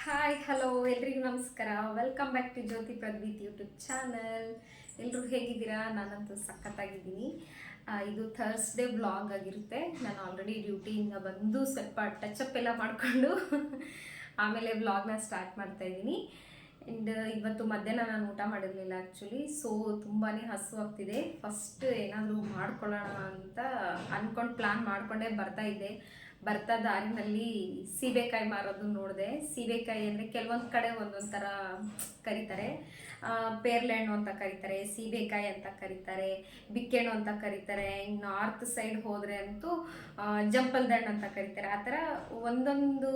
Hi hello ಎಲ್ರಿಗೂ ನಮಸ್ಕಾರ. Welcome back to Jyothi Pradveet YouTube channel. ಎಲ್ಲರೂ ಹೇಗಿದ್ದೀರಾ? ನಾನಂತೂ ಸಖತ್ತಾಗಿದ್ದೀನಿ. ಇದು ಥರ್ಸ್ಡೇ ವ್ಲಾಗ್ ಆಗಿರುತ್ತೆ. ನಾನು ಆಲ್ರೆಡಿ ಡ್ಯೂಟಿಯಿಂದ ಬಂದು ಸ್ವಲ್ಪ ಟಚಪ್ ಎಲ್ಲ ಮಾಡಿಕೊಂಡು ಆಮೇಲೆ ವ್ಲಾಗ್ನ ಸ್ಟಾರ್ಟ್ ಮಾಡ್ತಾ ಇದ್ದೀನಿ. ಆ್ಯಂಡ್ ಇವತ್ತು ಮಧ್ಯಾಹ್ನ ನಾನು ಊಟ ಮಾಡಿರಲಿಲ್ಲ ಆ್ಯಕ್ಚುಲಿ. ಸೊ ತುಂಬಾ ಹಸುವಾಗ್ತಿದೆ. ಫಸ್ಟ್ ಏನಾದರೂ ಮಾಡ್ಕೊಳ್ಳೋಣ ಅಂತ ಅಂದ್ಕೊಂಡು ಪ್ಲ್ಯಾನ್ ಮಾಡಿಕೊಂಡೇ ಬರ್ತಾಯಿದ್ದೆ. ಬರ್ತಾ ದಾರಿನಲ್ಲಿ ಸೀಬೆಕಾಯಿ ಮಾರೋದು ನೋಡಿದೆ. ಸೀಬೆಕಾಯಿ ಅಂದರೆ ಕೆಲವೊಂದು ಕಡೆ ಒಂದೊಂದು ಥರ ಕರೀತಾರೆ. ಪೇರ್ಲೆ ಹಣ್ಣು ಅಂತ ಕರೀತಾರೆ, ಸೀಬೆಕಾಯಿ ಅಂತ ಕರೀತಾರೆ, ಬಿಕ್ಕೆಹಣ್ಣು ಅಂತ ಕರೀತಾರೆ. ಇನ್ನು ನಾರ್ತ್ ಸೈಡ್ ಹೋದರೆ ಅಂತೂ ಜಂಪಲ್ದ ಹಣ್ಣು ಅಂತ ಕರೀತಾರೆ. ಆ ಥರ ಒಂದೊಂದು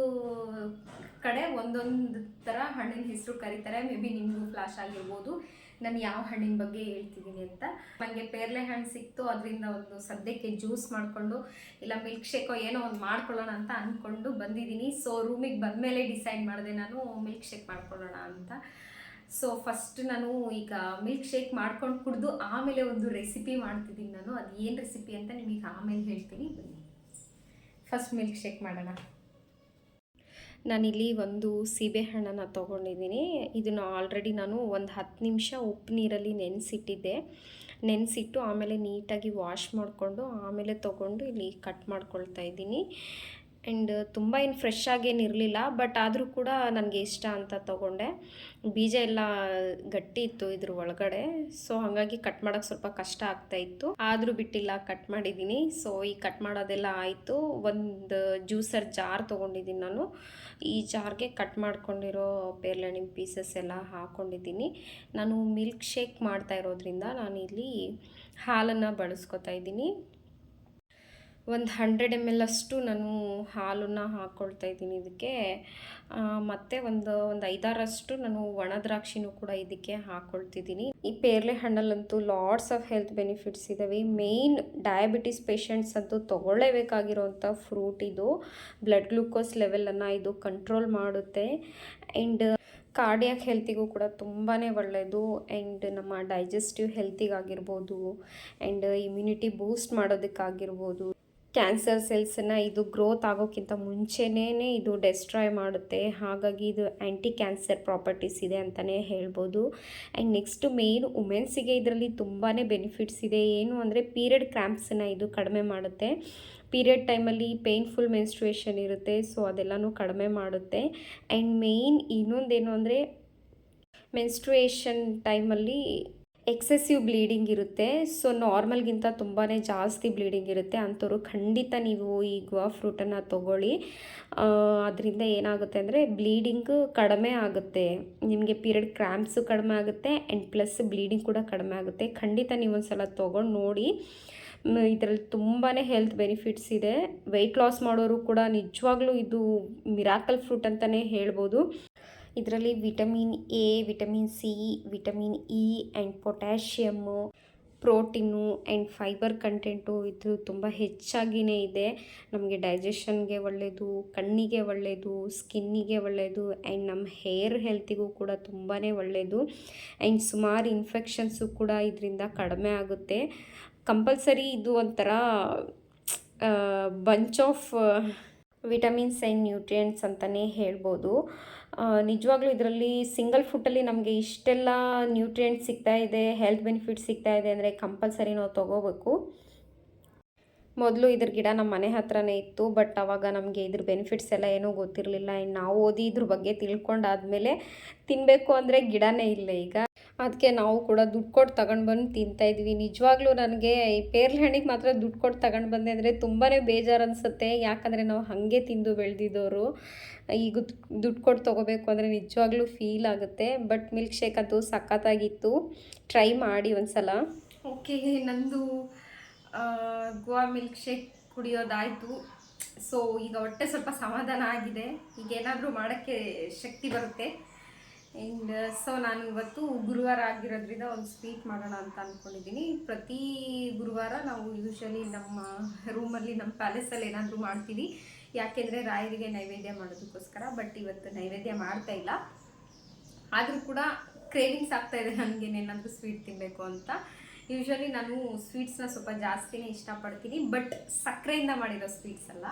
ಕಡೆ ಒಂದೊಂದು ಥರ ಹಣ್ಣಿನ ಹೆಸರು ಕರೀತಾರೆ. ಮೇ ಬಿ ನಿಮಗೂ ಫ್ಲಾಶ್ ಆಗಿರ್ಬೋದು ನಾನು ಯಾವ ಹಣ್ಣಿನ ಬಗ್ಗೆ ಹೇಳ್ತಿದ್ದೀನಿ ಅಂತ. ನನಗೆ ಪೇರ್ಲೆ ಹಣ್ಣು ಸಿಕ್ತು, ಅದರಿಂದ ಒಂದು ಸದ್ಯಕ್ಕೆ ಜ್ಯೂಸ್ ಮಾಡಿಕೊಂಡು ಇಲ್ಲ ಮಿಲ್ಕ್ ಶೇಕೋ ಏನೋ ಒಂದು ಮಾಡ್ಕೊಳ್ಳೋಣ ಅಂತ ಅಂದ್ಕೊಂಡು ಬಂದಿದ್ದೀನಿ. ಸೊ ರೂಮಿಗೆ ಬಂದಮೇಲೆ ಡಿಸೈಡ್ ಮಾಡಿದೆ ನಾನು ಮಿಲ್ಕ್ ಶೇಕ್ ಮಾಡ್ಕೊಳ್ಳೋಣ ಅಂತ. ಸೊ ಫಸ್ಟ್ ನಾನು ಈಗ ಮಿಲ್ಕ್ ಶೇಕ್ ಮಾಡ್ಕೊಂಡು ಕುಡಿದು ಆಮೇಲೆ ಒಂದು ರೆಸಿಪಿ ಮಾಡ್ತಿದ್ದೀನಿ ನಾನು. ಅದು ಏನು ರೆಸಿಪಿ ಅಂತ ನಿಮಗೆ ಆಮೇಲೆ ಹೇಳ್ತೀನಿ, ಬನ್ನಿ. ಫಸ್ಟ್ ಮಿಲ್ಕ್ ಶೇಕ್ ಮಾಡೋಣ. ನಾನಿಲ್ಲಿ ಒಂದು ಸೀಬೆಹಣ್ಣನ್ನು ತೊಗೊಂಡಿದ್ದೀನಿ. ಇದನ್ನು ಆಲ್ರೆಡಿ ನಾನು ಒಂದು 10 ನಿಮಿಷ ಉಪ್ಪು ನೀರಲ್ಲಿ ನೆನೆಸಿಟ್ಟು ಆಮೇಲೆ ನೀಟಾಗಿ ವಾಶ್ ಮಾಡಿಕೊಂಡು ಆಮೇಲೆ ತೊಗೊಂಡು ಇಲ್ಲಿ ಕಟ್ ಮಾಡ್ಕೊಳ್ತಾ ಇದ್ದೀನಿ. ಆ್ಯಂಡ್ ತುಂಬ ಏನು ಫ್ರೆಶ್ ಆಗೇನಿರಲಿಲ್ಲ, ಬಟ್ ಆದರೂ ಕೂಡ ನನಗೆ ಇಷ್ಟ ಅಂತ ತೊಗೊಂಡೆ. ಬೀಜ ಎಲ್ಲ ಗಟ್ಟಿ ಇತ್ತು ಇದ್ರ ಒಳಗಡೆ, ಸೊ ಹಾಗಾಗಿ ಕಟ್ ಮಾಡೋಕ್ಕೆ ಸ್ವಲ್ಪ ಕಷ್ಟ ಆಗ್ತಾಯಿತ್ತು. ಆದರೂ ಬಿಟ್ಟಿಲ್ಲ, ಕಟ್ ಮಾಡಿದ್ದೀನಿ. ಸೊ ಈ ಕಟ್ ಮಾಡೋದೆಲ್ಲ ಆಯಿತು. ಒಂದು ಜ್ಯೂಸರ್ ಜಾರ್ ತೊಗೊಂಡಿದ್ದೀನಿ ನಾನು. ಈ ಜಾರ್ಗೆ ಕಟ್ ಮಾಡ್ಕೊಂಡಿರೋ ಪೇರ್ಲೆಹಣ್ಣಿನ ಪೀಸಸ್ ಎಲ್ಲ ಹಾಕ್ಕೊಂಡಿದ್ದೀನಿ. ನಾನು ಮಿಲ್ಕ್ ಶೇಕ್ ಮಾಡ್ತಾ ಇರೋದ್ರಿಂದ ನಾನಿಲ್ಲಿ ಹಾಲನ್ನು ಬಳಸ್ಕೊತಾ ಇದ್ದೀನಿ. ಒಂದು 100 ml ಅಷ್ಟು ನಾನು ಹಾಲನ್ನು ಹಾಕ್ಕೊಳ್ತಾ ಇದ್ದೀನಿ ಇದಕ್ಕೆ. ಮತ್ತು ಒಂದು 5-6 ನಾನು ಒಣ ದ್ರಾಕ್ಷಿನೂ ಕೂಡ ಇದಕ್ಕೆ ಹಾಕ್ಕೊಳ್ತಿದ್ದೀನಿ. ಈ ಪೇರ್ಲೆ ಹಣ್ಣಲ್ಲಂತೂ ಲಾಟ್ಸ್ ಆಫ್ ಹೆಲ್ತ್ ಬೆನಿಫಿಟ್ಸ್ ಇದ್ದಾವೆ. ಮೇಯ್ನ್ ಡಯಾಬಿಟಿಸ್ ಪೇಷಂಟ್ಸ್ ಅಂತೂ ತೊಗೊಳ್ಳೇಬೇಕಾಗಿರೋಂಥ ಫ್ರೂಟ್ ಇದು. ಬ್ಲಡ್ ಗ್ಲೂಕೋಸ್ ಲೆವೆಲನ್ನು ಇದು ಕಂಟ್ರೋಲ್ ಮಾಡುತ್ತೆ. ಆ್ಯಂಡ್ ಕಾರ್ಡಿಯಾಕ್ ಹೆಲ್ತಿಗೂ ಕೂಡ ತುಂಬಾ ಒಳ್ಳೆಯದು. ಆ್ಯಂಡ್ ನಮ್ಮ ಡೈಜೆಸ್ಟಿವ್ ಹೆಲ್ತಿಗಾಗಿರ್ಬೋದು, ಆ್ಯಂಡ್ ಇಮ್ಯುನಿಟಿ ಬೂಸ್ಟ್ ಮಾಡೋದಕ್ಕಾಗಿರ್ಬೋದು, ಕ್ಯಾನ್ಸರ್ ಸೆಲ್ಸನ್ನು ಇದು ಗ್ರೋತ್ ಆಗೋಕ್ಕಿಂತ ಮುಂಚೆನೇ ಇದು ಡೆಸ್ಟ್ರಾಯ್ ಮಾಡುತ್ತೆ. ಹಾಗಾಗಿ ಇದು ಆ್ಯಂಟಿ ಕ್ಯಾನ್ಸರ್ ಪ್ರಾಪರ್ಟೀಸ್ ಇದೆ ಅಂತಲೇ ಹೇಳ್ಬೋದು. ಆ್ಯಂಡ್ ನೆಕ್ಸ್ಟ್ ಮೇನ್ ವುಮೆನ್ಸಿಗೆ ಇದರಲ್ಲಿ ತುಂಬಾ ಬೆನಿಫಿಟ್ಸ್ ಇದೆ. ಏನು ಅಂದರೆ ಪೀರಿಯಡ್ ಕ್ರ್ಯಾಂಪ್ಸನ್ನು ಇದು ಕಡಿಮೆ ಮಾಡುತ್ತೆ. ಪೀರಿಯಡ್ ಟೈಮಲ್ಲಿ ಪೇನ್ಫುಲ್ ಮೆನ್ಸ್ಟ್ರುಯೇಷನ್ ಇರುತ್ತೆ, ಸೊ ಅದೆಲ್ಲನೂ ಕಡಿಮೆ ಮಾಡುತ್ತೆ. ಆ್ಯಂಡ್ ಮೇಯ್ನ್ ಇನ್ನೊಂದೇನು ಅಂದರೆ ಮೆನ್ಸ್ಟ್ರುಯೇಷನ್ ಟೈಮಲ್ಲಿ ಎಕ್ಸೆಸಿವ್ ಬ್ಲೀಡಿಂಗ್ ಇರುತ್ತೆ. ಸೊ ನಾರ್ಮಲ್ಗಿಂತ ತುಂಬಾ ಜಾಸ್ತಿ ಬ್ಲೀಡಿಂಗ್ ಇರುತ್ತೆ. ಅಂಥವ್ರು ಖಂಡಿತ ನೀವು ಈ ಗುವಾ ಫ್ರೂಟನ್ನು ತೊಗೊಳ್ಳಿ. ಅದರಿಂದ ಏನಾಗುತ್ತೆ ಅಂದರೆ ಬ್ಲೀಡಿಂಗ್ ಕಡಿಮೆ ಆಗುತ್ತೆ, ನಿಮಗೆ ಪೀರಿಯಡ್ ಕ್ರ್ಯಾಂಪ್ಸು ಕಡಿಮೆ ಆಗುತ್ತೆ, ಆ್ಯಂಡ್ ಪ್ಲಸ್ ಬ್ಲೀಡಿಂಗ್ ಕೂಡ ಕಡಿಮೆ ಆಗುತ್ತೆ. ಖಂಡಿತ ನೀವು ಒಂದು ಸಲ ತೊಗೊಂಡು ನೋಡಿ. ಇದರಲ್ಲಿ ತುಂಬಾ ಹೆಲ್ತ್ ಬೆನಿಫಿಟ್ಸ್ ಇದೆ. ವೆಯ್ಟ್ ಲಾಸ್ ಮಾಡೋರು ಕೂಡ ನಿಜವಾಗ್ಲೂ ಇದು ಮಿರಾಕಲ್ ಫ್ರೂಟ್ ಅಂತಲೇ ಹೇಳ್ಬೋದು. ಇದರಲ್ಲಿ vitamin A, vitamin C, vitamin E and potassium, protein and fibre content ಇದು ತುಂಬ ಹೆಚ್ಚಾಗಿಯೇ ಇದೆ. ನಮಗೆ ಡೈಜೆಷನ್ಗೆ ಒಳ್ಳೆಯದು, ಕಣ್ಣಿಗೆ ಒಳ್ಳೆಯದು, ಸ್ಕಿನ್ನಿಗೆ ಒಳ್ಳೆಯದು, ಆ್ಯಂಡ್ ನಮ್ಮ ಹೇರ್ ಹೆಲ್ತಿಗೂ ಕೂಡ ತುಂಬಾ ಒಳ್ಳೆಯದು. ಆ್ಯಂಡ್ ಸುಮಾರು ಇನ್ಫೆಕ್ಷನ್ಸು ಕೂಡ ಇದರಿಂದ ಕಡಿಮೆ ಆಗುತ್ತೆ. ಕಂಪಲ್ಸರಿ ಇದು ಒಂಥರ bunch of vitamins and nutrients ಅಂತಲೇ ಹೇಳ್ಬೋದು. ನಿಜವಾಗ್ಲೂ ಇದರಲ್ಲಿ ಸಿಂಗಲ್ ಫುಡ್ಡಲ್ಲಿ ನಮಗೆ ಇಷ್ಟೆಲ್ಲ ನ್ಯೂಟ್ರಿಯೆಂಟ್ಸ್ ಸಿಗ್ತಾ ಇದೆ, ಹೆಲ್ತ್ ಬೆನಿಫಿಟ್ಸ್ ಸಿಗ್ತಾ ಇದೆ ಅಂದರೆ ಕಂಪಲ್ಸರಿ ನಾವು ತೊಗೋಬೇಕು. ಮೊದಲು ಇದ್ರ ಗಿಡ ನಮ್ಮ ಮನೆ ಹತ್ರನೇ ಇತ್ತು, ಬಟ್ ಆವಾಗ ನಮಗೆ ಇದ್ರ ಬೆನಿಫಿಟ್ಸ್ ಎಲ್ಲ ಏನೂ ಗೊತ್ತಿರಲಿಲ್ಲ. ಆ್ಯಂಡ್ ನಾವು ಓದಿ ಇದ್ರ ಬಗ್ಗೆ ತಿಳ್ಕೊಂಡಾದಮೇಲೆ ತಿನ್ನಬೇಕು ಅಂದರೆ ಗಿಡನೇ ಇಲ್ಲ ಈಗ. ಅದಕ್ಕೆ ನಾವು ಕೂಡ ದುಡ್ಡು ಕೊಟ್ಟು ತಗೊಂಡು ಬಂದು ತಿಂತಾಯಿದ್ವಿ. ನಿಜವಾಗ್ಲೂ ನನಗೆ ಈ ಪೇರ್ಲೆ ಹಣ್ಣಿಗೆ ಮಾತ್ರ ದುಡ್ಡು ಕೊಟ್ಟು ತಗೊಂಡು ಬಂದೆ ಅಂದರೆ ತುಂಬಾ ಬೇಜಾರು ಅನಿಸುತ್ತೆ. ಯಾಕಂದರೆ ನಾವು ಹಾಗೆ ತಿಂದು ಬೆಳೆದಿದ್ದವರು. ಈಗ ದುಡ್ಡು ಕೊಟ್ಟು ತೊಗೋಬೇಕು ಅಂದರೆ ನಿಜವಾಗ್ಲೂ ಫೀಲ್ ಆಗುತ್ತೆ. ಬಟ್ ಮಿಲ್ಕ್ ಶೇಕ್ ಅಂತೂ ಸಖತ್ತಾಗಿತ್ತು, ಟ್ರೈ ಮಾಡಿ ಒಂದು ಸಲ. ಓಕೆ, ನಂದು ಗೋವಾ ಮಿಲ್ಕ್ ಶೇಕ್ ಕುಡಿಯೋದಾಯಿತು. ಸೊ ಈಗ ಹೊಟ್ಟೆ ಸ್ವಲ್ಪ ಸಮಾಧಾನ ಆಗಿದೆ. ಈಗ ಏನಾದರೂ ಮಾಡೋಕ್ಕೆ ಶಕ್ತಿ ಬರುತ್ತೆ. ಆ್ಯಂಡ್ ಸೊ ನಾನು ಇವತ್ತು ಗುರುವಾರ ಆಗಿರೋದ್ರಿಂದ ಒಂದು ಸ್ವೀಟ್ ಮಾಡೋಣ ಅಂತ ಅಂದ್ಕೊಂಡಿದ್ದೀನಿ. ಪ್ರತಿ ಗುರುವಾರ ನಾವು ಯೂಶ್ವಲಿ ನಮ್ಮ ರೂಮಲ್ಲಿ, ನಮ್ಮ ಪ್ಯಾಲೇಸಲ್ಲಿ ಏನಾದರೂ ಮಾಡ್ತೀವಿ. ಯಾಕೆಂದರೆ ರಾಯರಿಗೆ ನೈವೇದ್ಯ ಮಾಡೋದಕ್ಕೋಸ್ಕರ. ಬಟ್ ಇವತ್ತು ನೈವೇದ್ಯ ಮಾಡ್ತಾ ಇಲ್ಲ. ಆದರೂ ಕೂಡ ಕ್ರೇವಿಂಗ್ಸ್ ಆಗ್ತಾಯಿದೆ ನನಗೆ ಏನಾದರೂ ಸ್ವೀಟ್ ತಿನ್ನಬೇಕು ಅಂತ. ಯೂಶ್ವಲಿ ನಾನು ಸ್ವೀಟ್ಸ್ನ ಸ್ವಲ್ಪ ಜಾಸ್ತಿನೇ ಇಷ್ಟಪಡ್ತೀನಿ, ಬಟ್ ಸಕ್ಕರೆಯಿಂದ ಮಾಡಿರೋ ಸ್ವೀಟ್ಸ್ ಅಲ್ಲ.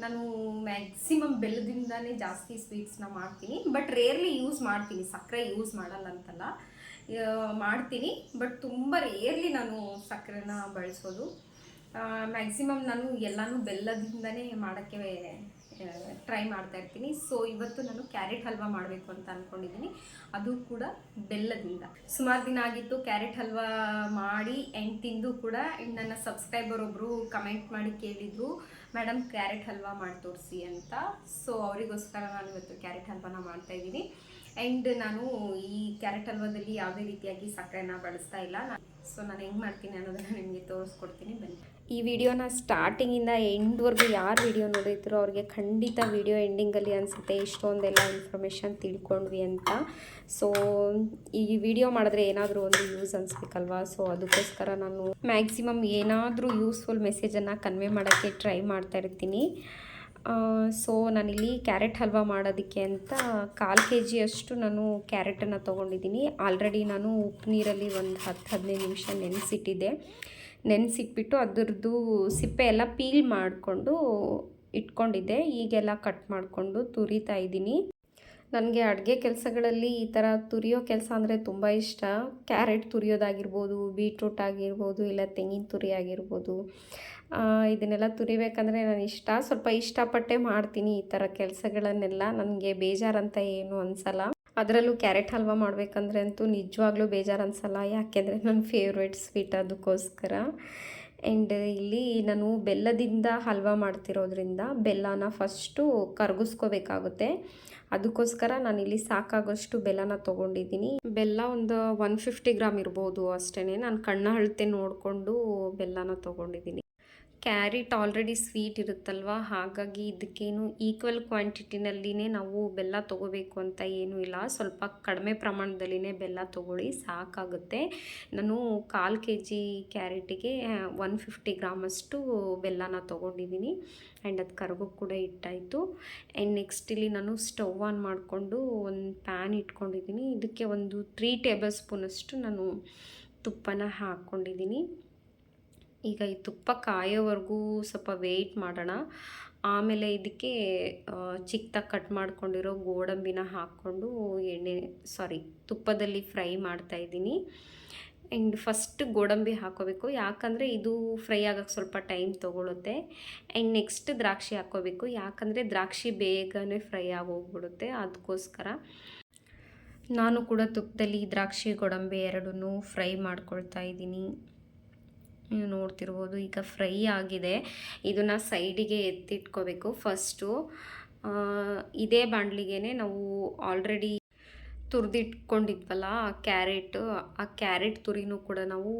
ನಾನು ಮ್ಯಾಕ್ಸಿಮಮ್ ಬೆಲ್ಲದಿಂದನೇ ಜಾಸ್ತಿ ಸ್ವೀಟ್ಸ್ನ ಮಾಡ್ತೀನಿ, ಬಟ್ ರೇರ್ಲಿ ಯೂಸ್ ಮಾಡ್ತೀನಿ, ಸಕ್ಕರೆ ಯೂಸ್ ಮಾಡಲ್ಲ ಅಂತಲ್ಲ, ಮಾಡ್ತೀನಿ, ಬಟ್ ತುಂಬ ರೇರ್ಲಿ ನಾನು ಸಕ್ಕರೆನ ಬಳಸೋದು. ಮ್ಯಾಕ್ಸಿಮಮ್ ನಾನು ಎಲ್ಲನೂ ಬೆಲ್ಲದಿಂದನೇ ಮಾಡೋಕ್ಕೆ ಟ್ರೈ ಮಾಡ್ತಾ ಇರ್ತೀನಿ. ಸೊ ಇವತ್ತು ನಾನು ಕ್ಯಾರೆಟ್ ಹಲ್ವಾ ಮಾಡಬೇಕು ಅಂತ ಅಂದ್ಕೊಂಡಿದ್ದೀನಿ, ಅದು ಕೂಡ ಬೆಲ್ಲದಿಂದ. ಸುಮಾರು ದಿನ ಆಗಿತ್ತು ಕ್ಯಾರೆಟ್ ಹಲ್ವಾ ಮಾಡಿ ಎಂಡ್ ತಿಂದು ಕೂಡ. ನನ್ನ ಸಬ್ಸ್ಕ್ರೈಬರ್ ಒಬ್ಬರು ಕಮೆಂಟ್ ಮಾಡಿ ಕೇಳಿದರು, ಮೇಡಮ್ ಕ್ಯಾರೆಟ್ ಹಲ್ವಾ ಮಾಡಿ ತೋರಿಸಿ ಅಂತ. ಸೊ ಅವರಿಗೋಸ್ಕರ ನಾನು ಇವತ್ತು ಕ್ಯಾರೆಟ್ ಹಲ್ವಾನ ಮಾಡ್ತಾಯಿದ್ದೀನಿ. ಆ್ಯಂಡ್ ನಾನು ಈ ಕ್ಯಾರೆಟ್ ಹಲ್ವಾದಲ್ಲಿ ಯಾವುದೇ ರೀತಿಯಾಗಿ ಸಕ್ಕರೆನ ಬಳಸ್ತಾ ಇಲ್ಲ. ಸೊ ನಾನು ಹೆಂಗೆ ಮಾಡ್ತೀನಿ ಅನ್ನೋದನ್ನು ನಿಮಗೆ ತೋರಿಸ್ಕೊಡ್ತೀನಿ, ಬನ್ನಿ. ಈ ವಿಡಿಯೋನ ಸ್ಟಾರ್ಟಿಂಗಿಂದ ಎಂಡ್ವರೆಗೂ ಯಾರು ವಿಡಿಯೋ ನೋಡಿದ್ರು ಅವ್ರಿಗೆ ಖಂಡಿತ ವಿಡಿಯೋ ಎಂಡಿಂಗಲ್ಲಿ ಅನಿಸುತ್ತೆ ಇಷ್ಟೊಂದೆಲ್ಲ ಇನ್ಫಾರ್ಮೇಷನ್ ತಿಳ್ಕೊಂಡ್ವಿ ಅಂತ. ಸೊ ಈ ವಿಡಿಯೋ ಮಾಡಿದ್ರೆ ಏನಾದರೂ ಒಂದು ಯೂಸ್ ಅನಿಸ್ಬೇಕಲ್ವಾ, ಸೊ ಅದಕ್ಕೋಸ್ಕರ ನಾನು ಮ್ಯಾಕ್ಸಿಮಮ್ ಏನಾದರೂ ಯೂಸ್ಫುಲ್ ಮೆಸೇಜನ್ನು ಕನ್ವೆ ಮಾಡೋಕ್ಕೆ ಟ್ರೈ ಮಾಡ್ತಾ ಇರ್ತೀನಿ. ಸೊ ನಾನಿಲ್ಲಿ ಕ್ಯಾರೆಟ್ ಹಲ್ವಾ ಮಾಡೋದಕ್ಕೆ ಅಂತ 1/4 kg ಅಷ್ಟು ನಾನು ಕ್ಯಾರೆಟನ್ನು ತೊಗೊಂಡಿದ್ದೀನಿ. ಆಲ್ರೆಡಿ ನಾನು ಉಪ್ಪು ನೀರಲ್ಲಿ ಒಂದು 10-15 ನಿಮಿಷ ನೆನೆಸಿಟ್ಟಿದ್ದೆ. ನೆನೆಸಿಟ್ಬಿಟ್ಟು ಅದರದ್ದು ಸಿಪ್ಪೆ ಎಲ್ಲ ಪೀಲ್ ಮಾಡಿಕೊಂಡು ಇಟ್ಕೊಂಡಿದ್ದೆ. ಈಗೆಲ್ಲ ಕಟ್ ಮಾಡಿಕೊಂಡು ತುರಿತಾ ಇದ್ದೀನಿ. ನನಗೆ ಅಡುಗೆ ಕೆಲಸಗಳಲ್ಲಿ ಈ ಥರ ತುರಿಯೋ ಕೆಲಸ ಅಂದರೆ ತುಂಬ ಇಷ್ಟ. ಕ್ಯಾರೆಟ್ ತುರಿಯೋದಾಗಿರ್ಬೋದು, ಬೀಟ್ರೂಟ್ ಆಗಿರ್ಬೋದು, ಇಲ್ಲ ತೆಂಗಿನ ತುರಿ ಆಗಿರ್ಬೋದು, ಇದನ್ನೆಲ್ಲ ತುರಿಬೇಕಂದ್ರೆ ನಾನು ಸ್ವಲ್ಪ ಇಷ್ಟಪಟ್ಟೆ ಮಾಡ್ತೀನಿ ಈ ಥರ ಕೆಲಸಗಳನ್ನೆಲ್ಲ. ನನಗೆ ಬೇಜಾರಂತ ಏನು ಅನಿಸಲ್ಲ. ಅದರಲ್ಲೂ ಕ್ಯಾರೆಟ್ ಹಲ್ವಾ ಮಾಡಬೇಕಂದ್ರೆ ಅಂತೂ ನಿಜವಾಗ್ಲೂ ಬೇಜಾರು ಅನಿಸಲ್ಲ, ಯಾಕೆಂದರೆ ನನ್ನ ಫೇವ್ರೇಟ್ ಸ್ವೀಟ್ ಅದಕ್ಕೋಸ್ಕರ. ಆ್ಯಂಡ್ ಇಲ್ಲಿ ನಾನು ಬೆಲ್ಲದಿಂದ ಹಲ್ವಾ ಮಾಡ್ತಿರೋದ್ರಿಂದ ಬೆಲ್ಲನ ಫಸ್ಟು ಕರಗಿಸ್ಕೋಬೇಕಾಗುತ್ತೆ. ಅದಕ್ಕೋಸ್ಕರ ನಾನಿಲ್ಲಿ ಸಾಕಾಗೋಷ್ಟು ಬೆಲ್ಲನ ತೊಗೊಂಡಿದ್ದೀನಿ. ಬೆಲ್ಲ ಒಂದು 150 ಗ್ರಾಮ್ ಇರ್ಬೋದು ಅಷ್ಟೇ. ನಾನು ಕಣ್ಣ ಅಳತೆ ನೋಡಿಕೊಂಡು ಬೆಲ್ಲನ ತೊಗೊಂಡಿದ್ದೀನಿ. ಕ್ಯಾರೆಟ್ ಆಲ್ರೆಡಿ ಸ್ವೀಟ್ ಇರುತ್ತಲ್ವ, ಹಾಗಾಗಿ ಇದಕ್ಕೇನು ಈಕ್ವಲ್ ಕ್ವಾಂಟಿಟಿನಲ್ಲಿನೇ ನಾವು ಬೆಲ್ಲ ತೊಗೋಬೇಕು ಅಂತ ಏನೂ ಇಲ್ಲ. ಸ್ವಲ್ಪ ಕಡಿಮೆ ಪ್ರಮಾಣದಲ್ಲಿನೇ ಬೆಲ್ಲ ತೊಗೊಳ್ಳಿ, ಸಾಕಾಗುತ್ತೆ. ನಾನು 1/4 kg ಕ್ಯಾರೆಟಿಗೆ 150 ಗ್ರಾಮಷ್ಟು ಬೆಲ್ಲನ ತೊಗೊಂಡಿದ್ದೀನಿ. ಆ್ಯಂಡ್ ಅದು ಕರ್ಗೋಕ್ಕೆ ಕೂಡ ಇಟ್ಟಾಯಿತು. ಆ್ಯಂಡ್ ನೆಕ್ಸ್ಟ್ ಇಲ್ಲಿ ನಾನು ಸ್ಟವ್ ಆನ್ ಮಾಡಿಕೊಂಡು ಒಂದು ಪ್ಯಾನ್ ಇಟ್ಕೊಂಡಿದ್ದೀನಿ. ಇದಕ್ಕೆ ಒಂದು 3 ಟೇಬಲ್ ಸ್ಪೂನಷ್ಟು ನಾನು ತುಪ್ಪನ ಹಾಕ್ಕೊಂಡಿದ್ದೀನಿ. ಈಗ ಈ ತುಪ್ಪ ಕಾಯೋವರೆಗೂ ಸ್ವಲ್ಪ ವೆಯ್ಟ್ ಮಾಡೋಣ. ಆಮೇಲೆ ಇದಕ್ಕೆ ಚಿಕ್ಕದಾಗಿ ಕಟ್ ಮಾಡ್ಕೊಂಡಿರೋ ಗೋಡಂಬಿನ ಹಾಕ್ಕೊಂಡು ತುಪ್ಪದಲ್ಲಿ ಫ್ರೈ ಮಾಡ್ತಾಯಿದ್ದೀನಿ. ಆ್ಯಂಡ್ ಫಸ್ಟ್ ಗೋಡಂಬಿ ಹಾಕ್ಕೋಬೇಕು, ಯಾಕಂದರೆ ಇದು ಫ್ರೈ ಆಗೋಕ್ಕೆ ಸ್ವಲ್ಪ ಟೈಮ್ ತೊಗೊಳುತ್ತೆ. ಆ್ಯಂಡ್ ನೆಕ್ಸ್ಟ್ ದ್ರಾಕ್ಷಿ ಹಾಕ್ಕೋಬೇಕು, ಯಾಕಂದರೆ ದ್ರಾಕ್ಷಿ ಬೇಗನೆ ಫ್ರೈ ಆಗೋಗ್ಬಿಡುತ್ತೆ. ಅದಕ್ಕೋಸ್ಕರ ನಾನು ಕೂಡ ತುಪ್ಪದಲ್ಲಿ ದ್ರಾಕ್ಷಿ ಗೋಡಂಬಿ ಎರಡನ್ನೂ ಫ್ರೈ ಮಾಡ್ಕೊಳ್ತಾ ಇದ್ದೀನಿ. ನೀವು ನೋಡ್ತಿರ್ಬೋದು ಈಗ ಫ್ರೈ ಆಗಿದೆ. ಇದನ್ನು ಸೈಡಿಗೆ ಎತ್ತಿಟ್ಕೋಬೇಕು ಫಸ್ಟು. ಇದೇ ಬಾಣಲಿಗೆ ನಾವು ಆಲ್ರೆಡಿ ತುರಿದಿಟ್ಕೊಂಡಿದ್ವಲ್ಲ ಆ ಕ್ಯಾರೆಟ್ ತುರಿನೂ ಕೂಡ ನಾವು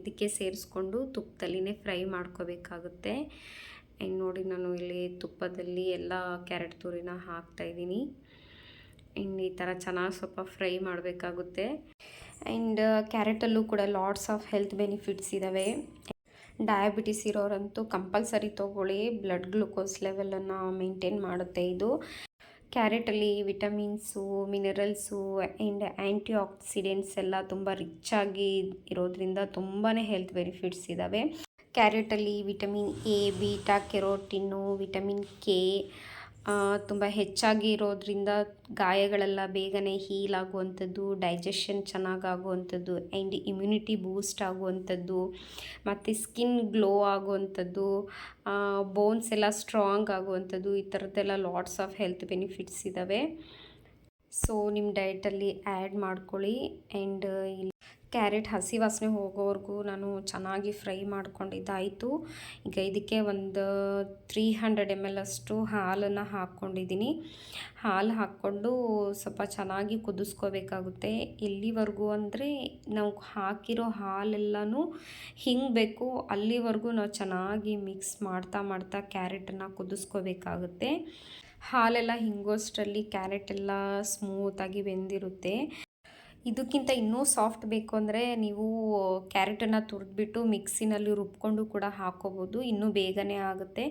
ಇದಕ್ಕೆ ಸೇರಿಸ್ಕೊಂಡು ತುಪ್ಪದಲ್ಲಿನೇ ಫ್ರೈ ಮಾಡ್ಕೋಬೇಕಾಗುತ್ತೆ. ಆ್ಯಂಡ್ ನೋಡಿ ನಾನು ಇಲ್ಲಿ ತುಪ್ಪದಲ್ಲಿ ಎಲ್ಲ ಕ್ಯಾರೆಟ್ ತುರಿನ ಹಾಕ್ತಾಯಿದ್ದೀನಿ. ಆ್ಯಂಡ್ ಈ ಥರ ಚೆನ್ನಾಗಿ ಸ್ವಲ್ಪ ಫ್ರೈ ಮಾಡಬೇಕಾಗುತ್ತೆ. ಆ್ಯಂಡ್ ಕ್ಯಾರೆಟಲ್ಲೂ ಕೂಡ ಲಾಟ್ಸ್ ಆಫ್ ಹೆಲ್ತ್ ಬೆನಿಫಿಟ್ಸ್ ಇದ್ದಾವೆ. ಡಯಾಬಿಟಿಸ್ ಇರೋರಂತೂ ಕಂಪಲ್ಸರಿ ತೊಗೊಳ್ಳಿ, ಬ್ಲಡ್ ಗ್ಲುಕೋಸ್ ಲೆವೆಲನ್ನು ಮೇಂಟೈನ್ ಮಾಡುತ್ತೆ ಇದು. ಕ್ಯಾರೆಟಲ್ಲಿ vitamins, minerals and antioxidants ಎಲ್ಲ ತುಂಬ ರಿಚ್ಚಾಗಿ ಇರೋದ್ರಿಂದ ತುಂಬಾ ಹೆಲ್ತ್ ಬೆನಿಫಿಟ್ಸ್ ಇದ್ದಾವೆ. ಕ್ಯಾರೆಟಲ್ಲಿ vitamin A, beta carotene, vitamin K ತುಂಬ ಹೆಚ್ಚಾಗಿ ಇರೋದ್ರಿಂದ ಗಾಯಗಳೆಲ್ಲ ಬೇಗನೆ ಹೀಲ್ ಆಗುವಂಥದ್ದು, ಡೈಜೆಷನ್ ಚೆನ್ನಾಗಾಗುವಂಥದ್ದು, ಆ್ಯಂಡ್ ಇಮ್ಯುನಿಟಿ ಬೂಸ್ಟ್ ಆಗುವಂಥದ್ದು, ಮತ್ತು ಸ್ಕಿನ್ ಗ್ಲೋ ಆಗುವಂಥದ್ದು, ಬೋನ್ಸ್ ಎಲ್ಲ ಸ್ಟ್ರಾಂಗ್ ಆಗುವಂಥದ್ದು, ಈ ಥರದ್ದೆಲ್ಲ ಲಾಟ್ಸ್ ಆಫ್ ಹೆಲ್ತ್ ಬೆನಿಫಿಟ್ಸ್ ಇದ್ದಾವೆ. ಸೊ ನಿಮ್ಮ ಡಯಟಲ್ಲಿ ಆ್ಯಡ್ ಮಾಡ್ಕೊಳ್ಳಿ. ಆ್ಯಂಡ್ ಇಲ್ಲಿ ಕ್ಯಾರೆಟ್ ಹಸಿ ವಾಸನೆ ಹೋಗೋವರೆಗೂ ನಾನು ಚೆನ್ನಾಗಿ ಫ್ರೈ ಮಾಡ್ಕೊಂಡಿದ್ದಾಯಿತು. ಈಗ ಇದಕ್ಕೆ ಒಂದು 300 ml ಅಷ್ಟು ಹಾಲನ್ನು ಹಾಕ್ಕೊಂಡಿದ್ದೀನಿ. ಹಾಲು ಹಾಕ್ಕೊಂಡು ಸ್ವಲ್ಪ ಚೆನ್ನಾಗಿ ಕುದಿಸ್ಕೋಬೇಕಾಗುತ್ತೆ. ಎಲ್ಲಿವರೆಗೂ ಅಂದರೆ ನಾವು ಹಾಕಿರೋ ಹಾಲೆಲ್ಲನೂ ಹಿಂಗಬೇಕು, ಅಲ್ಲಿವರೆಗೂ ನಾವು ಚೆನ್ನಾಗಿ ಮಿಕ್ಸ್ ಮಾಡ್ತಾ ಕ್ಯಾರೆಟನ್ನು ಕುದಿಸ್ಕೋಬೇಕಾಗುತ್ತೆ. ಹಾಲೆಲ್ಲ ಹಿಂಗೋಷ್ಟರಲ್ಲಿ ಕ್ಯಾರೆಟ್ ಎಲ್ಲ ಸ್ಮೂತಾಗಿ ಬೆಂದಿರುತ್ತೆ. ಇದಕ್ಕಿಂತ ಇನ್ನೂ ಸಾಫ್ಟ್ ಬೇಕು ಅಂದರೆ ನೀವು ಕ್ಯಾರೆಟನ್ನು ತುರಿದ್ಬಿಟ್ಟು ಮಿಕ್ಸಿನಲ್ಲಿ ರುಬ್ಕೊಂಡು ಕೂಡ ಹಾಕ್ಕೋಬೋದು, ಇನ್ನೂ ಬೇಗನೆ ಆಗುತ್ತೆ.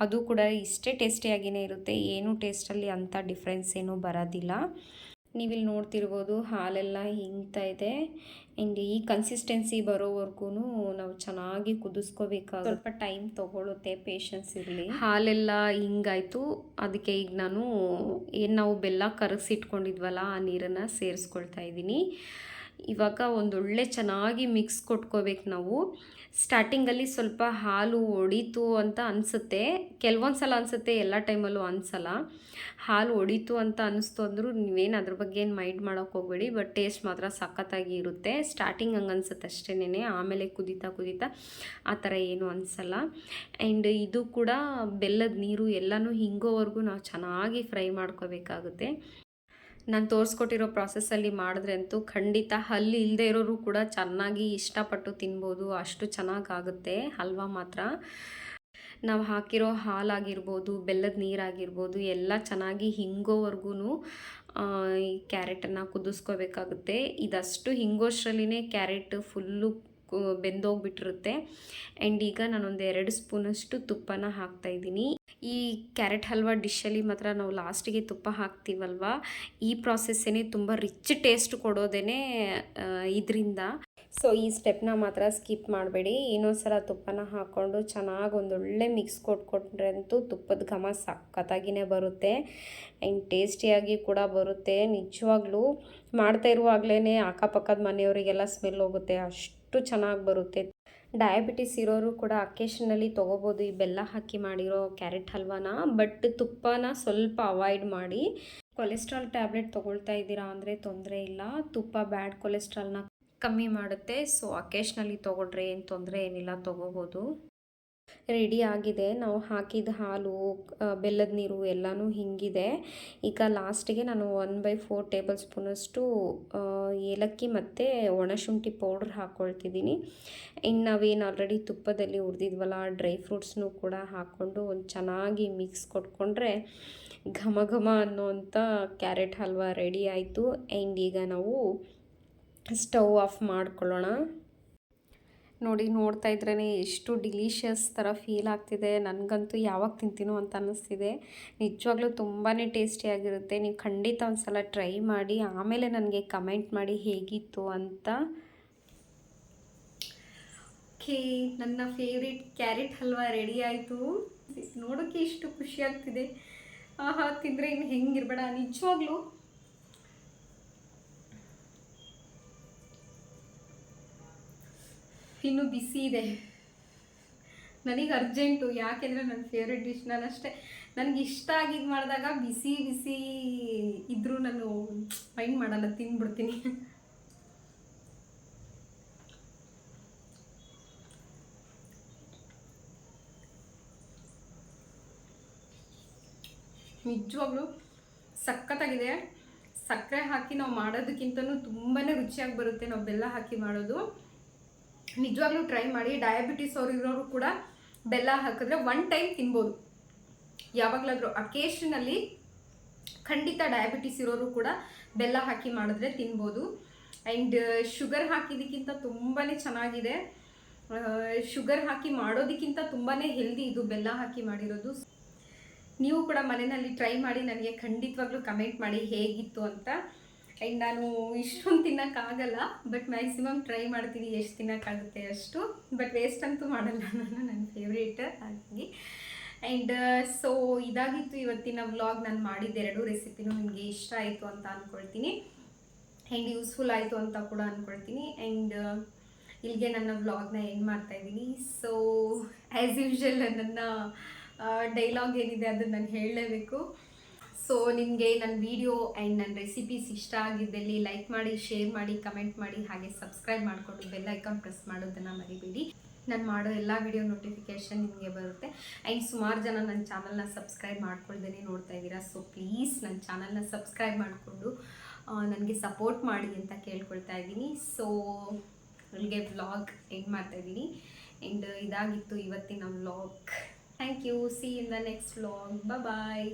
ಅದು ಕೂಡ ಇಷ್ಟೇ ಟೇಸ್ಟಿಯಾಗಿಯೇ ಇರುತ್ತೆ, ಏನೂ ಟೇಸ್ಟಲ್ಲಿ ಅಂಥ ಡಿಫ್ರೆನ್ಸ್ ಏನೂ ಬರೋದಿಲ್ಲ. ನೀವಿಲ್ಲಿ ನೋಡ್ತಿರ್ಬೋದು ಹಾಲೆಲ್ಲ ಹಿಂಗ್ತಾ ಇದೆ. ಆ್ಯಂಡ್ ಈ ಕನ್ಸಿಸ್ಟೆನ್ಸಿ ಬರೋವರೆಗೂ ನಾವು ಚೆನ್ನಾಗಿ ಕುದಿಸ್ಕೋಬೇಕಾಗುತ್ತೆ. ಸ್ವಲ್ಪ ಟೈಮ್ ತೊಗೊಳುತ್ತೆ, ಪೇಷನ್ಸ್ ಇರಲಿ. ಹಾಲೆಲ್ಲ ಹಿಂಗಾಯಿತು. ಅದಕ್ಕೆ ಈಗ ನಾನು ನಾವು ಬೆಲ್ಲ ಕರಗಿಸಿಟ್ಕೊಂಡಿದ್ವಲ್ಲ ಆ ನೀರನ್ನು ಸೇರಿಸ್ಕೊಳ್ತಾ ಇದ್ದೀನಿ. ಇವಾಗ ಒಂದೊಳ್ಳೆ ಚೆನ್ನಾಗಿ ಮಿಕ್ಸ್ ಕೊಟ್ಕೋಬೇಕು ನಾವು. ಸ್ಟಾರ್ಟಿಂಗಲ್ಲಿ ಸ್ವಲ್ಪ ಹಾಲು ಒಡೀತು ಅಂತ ಅನಿಸುತ್ತೆ, ಕೆಲವೊಂದು ಸಲ ಅನಿಸುತ್ತೆ, ಎಲ್ಲ ಟೈಮಲ್ಲೂ ಅನಿಸಲ್ಲ. ಹಾಲು ಒಡೀತು ಅಂತ ಅನ್ನಿಸ್ತು ಅಂದರೂ ನೀವೇನು ಅದ್ರ ಬಗ್ಗೆ ಏನು ಮೈಂಡ್ ಮಾಡೋಕ್ಕೆ ಹೋಗಬೇಡಿ. ಬಟ್ ಟೇಸ್ಟ್ ಮಾತ್ರ ಸಖತ್ತಾಗಿ ಇರುತ್ತೆ. ಸ್ಟಾರ್ಟಿಂಗ್ ಹಂಗೆ ಅನಿಸುತ್ತೆ ಅಷ್ಟೇನೆ, ಆಮೇಲೆ ಕುದೀತಾ ಕುದೀತಾ ಆ ಥರ ಏನೂ ಅನಿಸಲ್ಲ. ಆ್ಯಂಡ್ ಇದು ಕೂಡ ಬೆಲ್ಲದ ನೀರು ಎಲ್ಲನೂ ಹಿಂಗೋವರೆಗೂ ನಾವು ಚೆನ್ನಾಗಿ ಫ್ರೈ ಮಾಡ್ಕೋಬೇಕಾಗುತ್ತೆ. ನಾನು ತೋರಿಸ್ಕೊಟ್ಟಿರೋ ಪ್ರಾಸೆಸ್ಸಲ್ಲಿ ಮಾಡಿದ್ರೆ ಅಂತೂ ಖಂಡಿತ ಹಲ್ಲು ಇಲ್ಲದೆ ಇರೋರು ಕೂಡ ಚೆನ್ನಾಗಿ ಇಷ್ಟಪಟ್ಟು ತಿನ್ಬೋದು, ಅಷ್ಟು ಚೆನ್ನಾಗಾಗುತ್ತೆ ಹಲ್ವಾ ಮಾತ್ರ. ನಾವು ಹಾಕಿರೋ ಹಾಲಾಗಿರ್ಬೋದು, ಬೆಲ್ಲದ ನೀರಾಗಿರ್ಬೋದು ಎಲ್ಲ ಚೆನ್ನಾಗಿ ಹಿಂಗೋವರೆಗೂ ಈ ಕ್ಯಾರೆಟನ್ನು ಕುದಿಸ್ಕೋಬೇಕಾಗುತ್ತೆ. ಇದಷ್ಟು ಹಿಂಗೋಷ್ಟರಲ್ಲಿನೇ ಕ್ಯಾರೆಟ್ ಫುಲ್ಲು ಬೆಂದೋಗ್ಬಿಟ್ಟಿರುತ್ತೆ. ಆ್ಯಂಡ್ ಈಗ ನಾನೊಂದು 2 ಸ್ಪೂನಷ್ಟು ತುಪ್ಪನ ಹಾಕ್ತಾಯಿದ್ದೀನಿ. ಈ ಕ್ಯಾರೆಟ್ ಹಲ್ವಾ ಡಿಶಲ್ಲಿ ಮಾತ್ರ ನಾವು ಲಾಸ್ಟಿಗೆ ತುಪ್ಪ ಹಾಕ್ತೀವಲ್ವ, ಈ ಪ್ರಾಸೆಸ್ಸೇ ತುಂಬ ರಿಚ್ ಟೇಸ್ಟ್ ಕೊಡೋದೇ ಇದರಿಂದ. ಸೊ ಈ ಸ್ಟೆಪ್ನ ಮಾತ್ರ ಸ್ಕಿಪ್ ಮಾಡಬೇಡಿ. ಇನ್ನೊಂದು ಸಲ ತುಪ್ಪನ ಹಾಕ್ಕೊಂಡು ಚೆನ್ನಾಗಿ ಒಂದೊಳ್ಳೆ ಮಿಕ್ಸ್ ಕೊಟ್ಕೊಂಡ್ರೆ ಅಂತೂ ತುಪ್ಪದ ಘಮ ಸಖತ್ತಾಗಿಯೇ ಬರುತ್ತೆ. ಆ್ಯಂಡ್ ಟೇಸ್ಟಿಯಾಗಿ ಕೂಡ ಬರುತ್ತೆ. ನಿಜವಾಗ್ಲೂ ಮಾಡ್ತಾ ಇರುವಾಗಲೇ ಅಕ್ಕಪಕ್ಕದ ಮನೆಯವರಿಗೆಲ್ಲ ಸ್ಮೆಲ್ ಹೋಗುತ್ತೆ, ಅಷ್ಟು ಚೆನ್ನಾಗಿ ಬರುತ್ತೆ. ಡಯಾಬಿಟಿಸ್ ಇರೋರು ಕೂಡ ಅಕೇಶನಲ್ಲಿ ತೊಗೋಬೋದು ಈ ಬೆಲ್ಲ ಹಾಕಿ ಮಾಡಿರೋ ಕ್ಯಾರೆಟ್ ಹಲ್ವಾನ. ಬಟ್ ತುಪ್ಪನ ಸ್ವಲ್ಪ ಅವಾಯ್ಡ್ ಮಾಡಿ. ಕೊಲೆಸ್ಟ್ರಾಲ್ ಟ್ಯಾಬ್ಲೆಟ್ ತೊಗೊಳ್ತಾ ಇದ್ದೀರಾ ಅಂದರೆ ತೊಂದರೆ ಇಲ್ಲ, ತುಪ್ಪ ಬ್ಯಾಡ್ ಕೊಲೆಸ್ಟ್ರಾಲ್ನ ಕಮ್ಮಿ ಮಾಡುತ್ತೆ. ಸೊ ಅಕೇಶನಲ್ಲಿ ತೊಗೊಂಡ್ರೆ ಏನು ತೊಂದರೆ ಏನಿಲ್ಲ, ತೊಗೋಬೋದು. ರೆಡಿ ಆಗಿದೆ. ನಾವು ಹಾಕಿದ ಹಾಲು, ಬೆಲ್ಲದ ನೀರು ಎಲ್ಲನೂ ಹಿಂಗಿದೆ. ಈಗ ಲಾಸ್ಟಿಗೆ ನಾನು 1/4 ಟೇಬಲ್ ಸ್ಪೂನಷ್ಟು ಏಲಕ್ಕಿ ಮತ್ತು ಒಣಶುಂಠಿ ಪೌಡ್ರ್ ಹಾಕ್ಕೊಳ್ತಿದ್ದೀನಿ. ಇನ್ನು ನಾವೇನು ಆಲ್ರೆಡಿ ತುಪ್ಪದಲ್ಲಿ ಹುರಿದಿದ್ವಲ್ಲ ಡ್ರೈ ಫ್ರೂಟ್ಸ್ನೂ ಕೂಡ ಹಾಕ್ಕೊಂಡು ಒಂದು ಚೆನ್ನಾಗಿ ಮಿಕ್ಸ್ ಕೊಟ್ಕೊಂಡ್ರೆ ಘಮ ಘಮ ಅನ್ನೋವಂಥ ಕ್ಯಾರೆಟ್ ಹಲ್ವಾ ರೆಡಿ ಆಯಿತು. ಆ್ಯಂಡ್ ಈಗ ನಾವು ಸ್ಟವ್ ಆಫ್ ಮಾಡ್ಕೊಳ್ಳೋಣ. ನೋಡಿ, ನೋಡ್ತಾ ಇದ್ರೇ ಎಷ್ಟು ಡಿಲಿಷಿಯಸ್ ಥರ ಫೀಲ್ ಆಗ್ತಿದೆ. ನನಗಂತೂ ಯಾವಾಗ ತಿಂತೀನೋ ಅಂತ ಅನ್ನಿಸ್ತಿದೆ. ನಿಜವಾಗ್ಲೂ ತುಂಬಾ ಟೇಸ್ಟಿಯಾಗಿರುತ್ತೆ. ನೀವು ಖಂಡಿತ ಒಂದು ಸಲ ಟ್ರೈ ಮಾಡಿ, ಆಮೇಲೆ ನನಗೆ ಕಮೆಂಟ್ ಮಾಡಿ ಹೇಗಿತ್ತು ಅಂತ. ಓಕೆ, ನನ್ನ ಫೇವ್ರೆಟ್ ಕ್ಯಾರೆಟ್ ಹಲ್ವಾ ರೆಡಿ ಆಯಿತು. ನೋಡೋಕ್ಕೆ ಎಷ್ಟು ಖುಷಿ ಆಗ್ತಿದೆ. ಆಹಾ, ತಿಂದರೆ ಇನ್ನು ಹೆಂಗಿರ್ಬೇಡ ನಿಜವಾಗ್ಲೂ. ಇನ್ನೂ ಬಿಸಿ ಇದೆ. ನನಗೆ ಅರ್ಜೆಂಟು, ಯಾಕೆಂದರೆ ನನ್ನ ಫೇವ್ರೆಟ್ ಡಿಶ್. ನಾನಷ್ಟೇ ನನಗೆ ಇಷ್ಟ ಆಗಿದ್ದು ಮಾಡಿದಾಗ ಬಿಸಿ ಬಿಸಿ ಇದ್ದರೂ ನಾನು ಮೈಂಡ್ ಮಾಡಲ್ಲ, ತಿಂದ್ಬಿಡ್ತೀನಿ. ನಿಜವಾಗ್ಲೂ ಸಖತ್ತಾಗಿದೆ. ಸಕ್ಕರೆ ಹಾಕಿ ನಾವು ಮಾಡೋದಕ್ಕಿಂತನೂ ತುಂಬಾ ರುಚಿಯಾಗಿ ಬರುತ್ತೆ ನಾವು ಬೆಲ್ಲ ಹಾಕಿ ಮಾಡೋದು. ನಿಜವಾಗ್ಲೂ ಟ್ರೈ ಮಾಡಿ. ಡಯಾಬಿಟಿಸ್ ಅವ್ರು ಇರೋರು ಕೂಡ ಬೆಲ್ಲ ಹಾಕಿದ್ರೆ 1 ಟೈಮ್ ತಿನ್ಬೋದು. ಯಾವಾಗಲಾದರೂ ಅಕೇಶನಲ್ಲಿ ಖಂಡಿತ ಡಯಾಬಿಟಿಸ್ ಇರೋರು ಕೂಡ ಬೆಲ್ಲ ಹಾಕಿ ಮಾಡಿದ್ರೆ ತಿನ್ಬೋದು. ಆ್ಯಂಡ್ ಶುಗರ್ ಹಾಕಿದ್ದಕ್ಕಿಂತ ತುಂಬಾ ಚೆನ್ನಾಗಿದೆ. ಶುಗರ್ ಹಾಕಿ ಮಾಡೋದಕ್ಕಿಂತ ತುಂಬಾ ಹೆಲ್ದಿ ಇದು ಬೆಲ್ಲ ಹಾಕಿ ಮಾಡಿರೋದು. ನೀವು ಕೂಡ ಮನೆಯಲ್ಲಿ ಟ್ರೈ ಮಾಡಿ, ನನಗೆ ಖಂಡಿತವಾಗ್ಲೂ ಕಮೆಂಟ್ ಮಾಡಿ ಹೇಗಿತ್ತು ಅಂತ. ಆ್ಯಂಡ್ ನಾನು ಇಷ್ಟೊಂದು ತಿನ್ನೋಕ್ಕಾಗಲ್ಲ, ಬಟ್ ಮ್ಯಾಕ್ಸಿಮಮ್ ಟ್ರೈ ಮಾಡ್ತೀನಿ ಎಷ್ಟು ತಿನ್ನೋಕ್ಕಾಗುತ್ತೆ ಅಷ್ಟು. ಬಟ್ ವೇಸ್ಟ್ ಅಂತೂ ಮಾಡಲ್ಲ ನಾನು, ನನ್ನ ಫೇವ್ರೇಟ್ ಹಾಗಾಗಿ. ಆ್ಯಂಡ್ ಸೊ ಇದಾಗಿತ್ತು ಇವತ್ತಿನ ವ್ಲಾಗ್. ನಾನು ಮಾಡಿದ್ದ 2 ರೆಸಿಪಿನೂ ನಿಮಗೆ ಇಷ್ಟ ಆಯಿತು ಅಂತ ಅಂದ್ಕೊಳ್ತೀನಿ. ಆ್ಯಂಡ್ ಯೂಸ್ಫುಲ್ ಆಯಿತು ಅಂತ ಕೂಡ ಅಂದ್ಕೊಳ್ತೀನಿ. ಆ್ಯಂಡ್ ಇಲ್ಲಿಗೆ ನನ್ನ ವ್ಲಾಗ್ನ ಎಂಡ್ ಮಾಡ್ತಾಯಿದ್ದೀನಿ. ಸೊ ಆ್ಯಸ್ ಯೂಶ್ವಲ್ ನನ್ನ ಡೈಲಾಗ್ ಏನಿದೆ ಅದನ್ನು ನಾನು ಹೇಳಲೇಬೇಕು. ಸೊ ನಿಮಗೆ ನನ್ನ ವಿಡಿಯೋ ಆ್ಯಂಡ್ ನನ್ನ ರೆಸಿಪೀಸ್ ಇಷ್ಟ ಆಗಿದ್ದಲ್ಲಿ ಲೈಕ್ ಮಾಡಿ, ಶೇರ್ ಮಾಡಿ, ಕಮೆಂಟ್ ಮಾಡಿ, ಹಾಗೆ ಸಬ್ಸ್ಕ್ರೈಬ್ ಮಾಡಿಕೊಂಡು ಬೆಲ್ ಐಕಾನ್ ಪ್ರೆಸ್ ಮಾಡೋದನ್ನು ಮರಿಬೇಡಿ. ನಾನು ಮಾಡೋ ಎಲ್ಲ ವಿಡಿಯೋ ನೋಟಿಫಿಕೇಷನ್ ನಿಮಗೆ ಬರುತ್ತೆ. ಆ್ಯಂಡ್ ಸುಮಾರು ಜನ ನನ್ನ ಚಾನಲ್ನ ಸಬ್ಸ್ಕ್ರೈಬ್ ಮಾಡ್ಕೊಳ್ದೇ ನೋಡ್ತಾ ಇದ್ದೀರಾ. ಸೊ ಪ್ಲೀಸ್ ನನ್ನ ಚಾನಲ್ನ ಸಬ್ಸ್ಕ್ರೈಬ್ ಮಾಡಿಕೊಂಡು ನನಗೆ ಸಪೋರ್ಟ್ ಮಾಡಿ ಅಂತ ಕೇಳ್ಕೊಳ್ತಾ ಇದ್ದೀನಿ. ಸೊ ಅಲ್ಲಿಗೆ ವ್ಲಾಗ್ ಎಂಡ್ ಮಾಡ್ತಾಯಿದ್ದೀನಿ. ಆ್ಯಂಡ್ ಇದಾಗಿತ್ತು ಇವತ್ತಿನ vlog. Thank you. See in the next vlog. Bye.